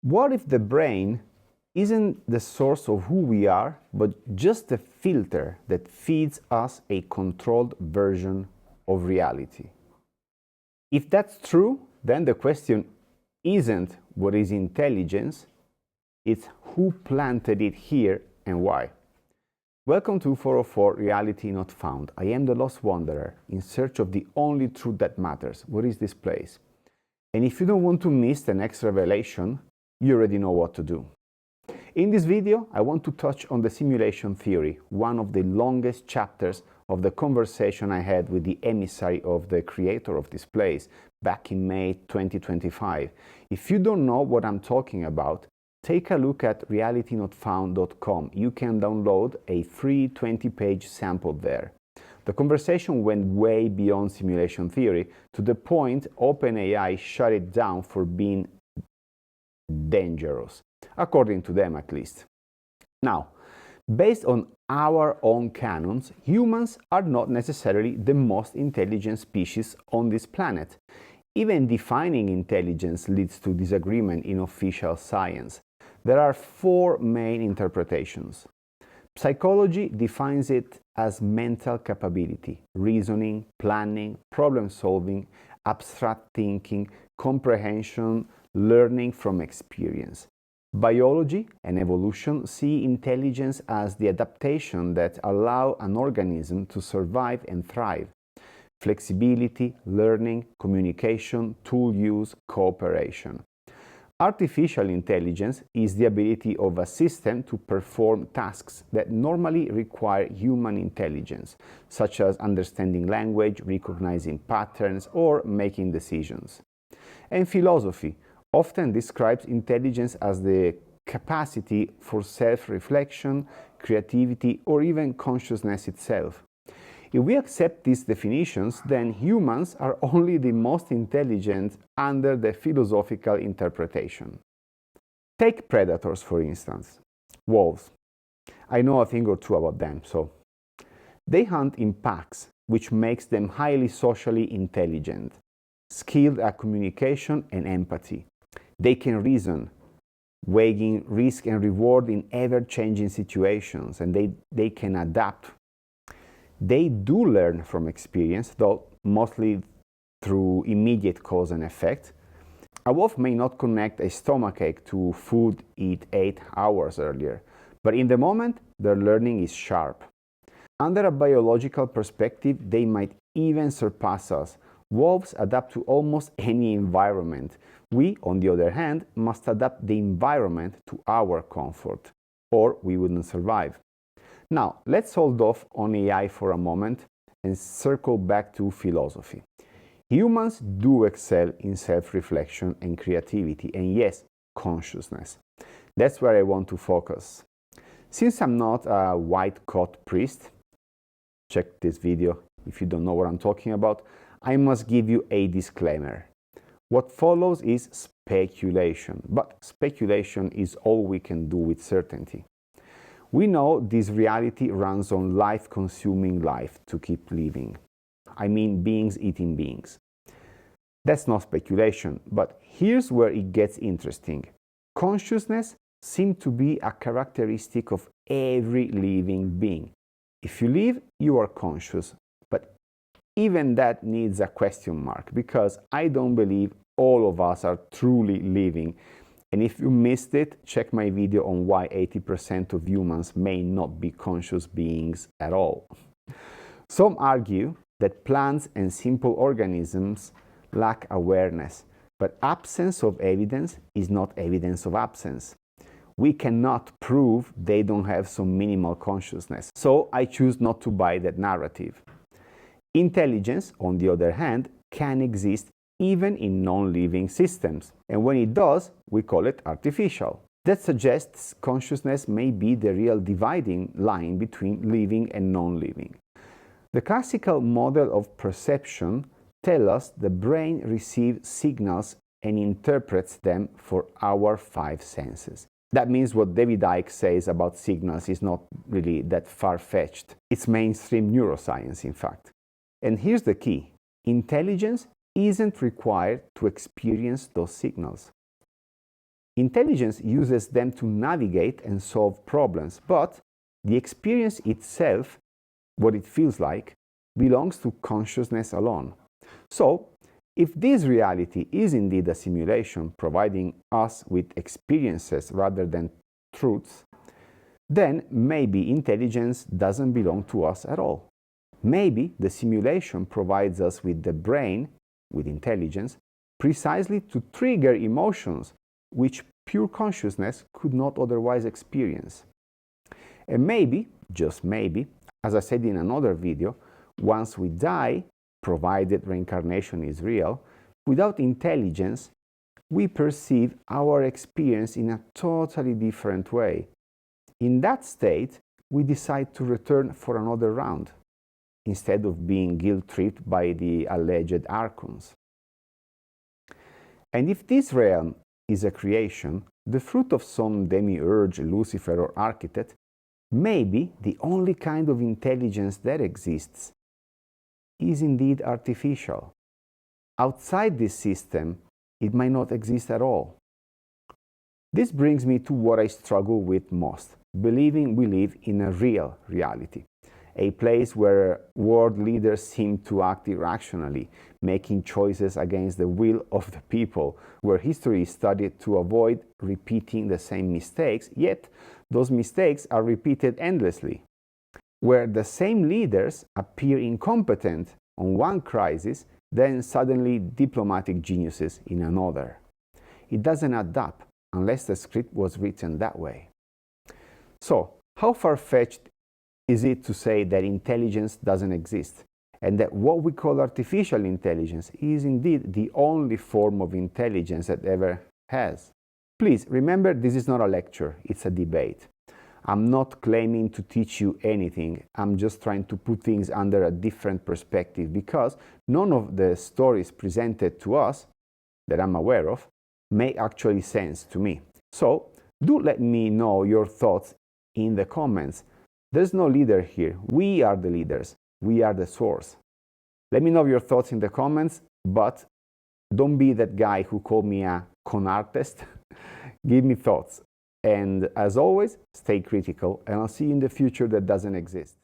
What if the brain isn't the source of who we are, but just a filter that feeds us a controlled version of reality? If that's true, then the question isn't what is intelligence, it's who planted it here and why. Welcome to 404 Reality Not Found. I am the lost wanderer in search of the only truth that matters. What is this place? And if you don't want to miss the next revelation, you already know what to do. In this video, I want to touch on the simulation theory, one of the longest chapters of the conversation I had with the emissary of the creator of this place back in May 2025. If you don't know what I'm talking about, take a look at realitynotfound.com. You can download a free 20-page sample there. The conversation went way beyond simulation theory to the point OpenAI shut it down for being dangerous, according to them at least. Now, based on our own canons, humans are not necessarily the most intelligent species on this planet. Even defining intelligence leads to disagreement in official science. There are four main interpretations. Psychology defines it as mental capability, reasoning, planning, problem-solving, abstract thinking, comprehension, learning from experience. Biology and evolution see intelligence as the adaptation that allow an organism to survive and thrive. Flexibility, learning, communication, tool use, cooperation. Artificial intelligence is the ability of a system to perform tasks that normally require human intelligence, such as understanding language, recognizing patterns, or making decisions. And philosophy often describes intelligence as the capacity for self-reflection, creativity, or even consciousness itself. If we accept these definitions, then humans are only the most intelligent under the philosophical interpretation. Take predators, for instance. Wolves. I know a thing or two about them, so. They hunt in packs, which makes them highly socially intelligent, skilled at communication and empathy. They can reason, weighing risk and reward in ever-changing situations, and they can adapt. They do learn from experience, though mostly through immediate cause and effect. A wolf may not connect a stomachache to food eat 8 hours earlier, but in the moment, their learning is sharp. Under a biological perspective, they might even surpass us. Wolves adapt to almost any environment. We, on the other hand, must adapt the environment to our comfort, or we wouldn't survive. Now, let's hold off on AI for a moment and circle back to philosophy. Humans do excel in self-reflection and creativity, and yes, consciousness. That's where I want to focus. Since I'm not a white-coat priest, check this video if you don't know what I'm talking about, I must give you a disclaimer. What follows is speculation, but speculation is all we can do with certainty. We know this reality runs on life consuming life to keep living. I mean beings eating beings. That's not speculation, but here's where it gets interesting. Consciousness seems to be a characteristic of every living being. If you live, you are conscious, but even that needs a question mark, because I don't believe all of us are truly living. And if you missed it, check my video on why 80% of humans may not be conscious beings at all. Some argue that plants and simple organisms lack awareness, but absence of evidence is not evidence of absence. We cannot prove they don't have some minimal consciousness, so I choose not to buy that narrative. Intelligence, on the other hand, can exist even in non-living systems, and when it does, we call it artificial. That suggests consciousness may be the real dividing line between living and non-living. The classical model of perception tells us the brain receives signals and interprets them for our 5 senses. That means what David Icke says about signals is not really that far-fetched. It's mainstream neuroscience, in fact. And here's the key. Intelligence isn't required to experience those signals. Intelligence uses them to navigate and solve problems, but the experience itself, what it feels like, belongs to consciousness alone. So, if this reality is indeed a simulation providing us with experiences rather than truths, then maybe intelligence doesn't belong to us at all. Maybe the simulation provides us with the brain, with intelligence, precisely to trigger emotions which pure consciousness could not otherwise experience. And maybe, just maybe, as I said in another video, once we die, provided reincarnation is real, without intelligence, we perceive our experience in a totally different way. In that state, we decide to return for another round, instead of being guilt-tripped by the alleged archons. And if this realm is a creation, the fruit of some demiurge, Lucifer, or architect, maybe the only kind of intelligence that exists is indeed artificial. Outside this system, it might not exist at all. This brings me to what I struggle with most, believing we live in a real reality, a place where world leaders seem to act irrationally, making choices against the will of the people, where history is studied to avoid repeating the same mistakes, yet those mistakes are repeated endlessly, where the same leaders appear incompetent on one crisis, then suddenly diplomatic geniuses in another. It doesn't add up unless the script was written that way. So, how far-fetched is it to say that intelligence doesn't exist, and that what we call artificial intelligence is indeed the only form of intelligence that ever has? Please remember, this is not a lecture, it's a debate. I'm not claiming to teach you anything, I'm just trying to put things under a different perspective, because none of the stories presented to us, that I'm aware of, make actually sense to me. So, do let me know your thoughts in the comments. There's no leader here. We are the leaders. We are the source. Let me know your thoughts in the comments, but don't be that guy who called me a con artist. Give me thoughts. And as always, stay critical, and I'll see you in the future that doesn't exist.